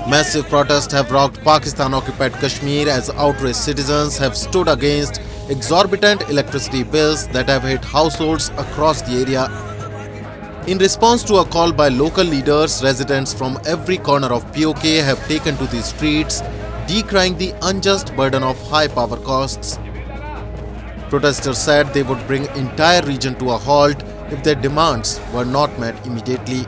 Massive protests have rocked Pakistan-occupied Kashmir as outraged citizens have stood against exorbitant electricity bills that have hit households across the area. In response to a call by local leaders, residents from every corner of PoK have taken to the streets, decrying the unjust burden of high power costs. Protesters said they would bring entire region to a halt if their demands were not met immediately.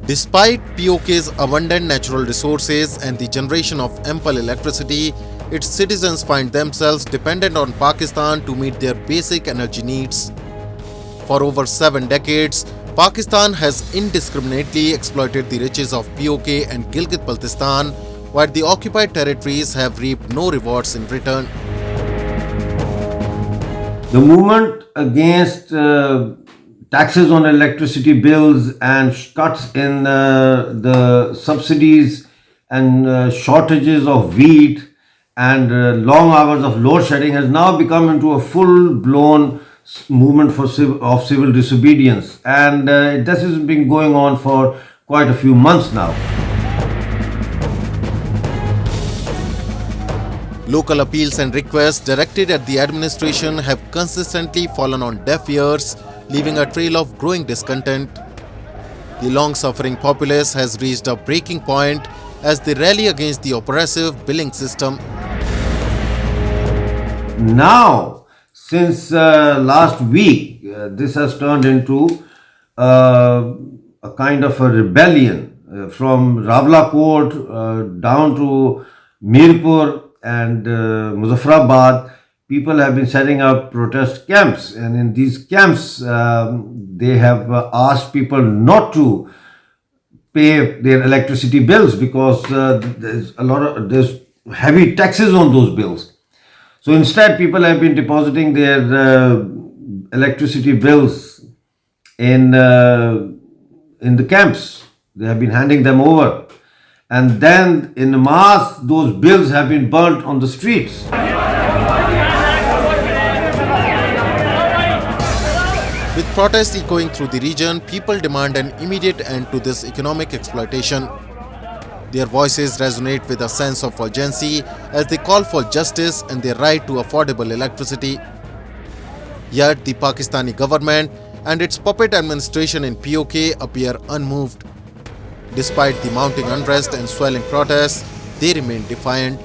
Despite PoK's abundant natural resources and the generation of ample electricity, its citizens find themselves dependent on Pakistan to meet their basic energy needs. For over 7 decades, Pakistan has indiscriminately exploited the riches of PoK and Gilgit Baltistan, while the occupied territories have reaped no rewards in return. The movement against taxes on electricity bills and cuts in the subsidies and shortages of wheat and long hours of load shedding has now become into a full-blown movement of civil disobedience, and this has been going on for quite a few months now. Local appeals and requests directed at the administration have consistently fallen on deaf ears, leaving a trail of growing discontent. The long-suffering populace has reached a breaking point as they rally against the oppressive billing system. Now, since last week, this has turned into a kind of a rebellion from Rawalakot down to Mirpur and Muzaffarabad. People have been setting up protest camps, and in these camps, they have asked people not to pay their electricity bills because there's heavy taxes on those bills. So instead, people have been depositing their electricity bills in the camps. They have been handing them over, and then in mass, those bills have been burnt on the streets. With protests echoing through the region, people demand an immediate end to this economic exploitation. Their voices resonate with a sense of urgency as they call for justice and their right to affordable electricity. Yet the Pakistani government and its puppet administration in PoK appear unmoved. Despite the mounting unrest and swelling protests, they remain defiant.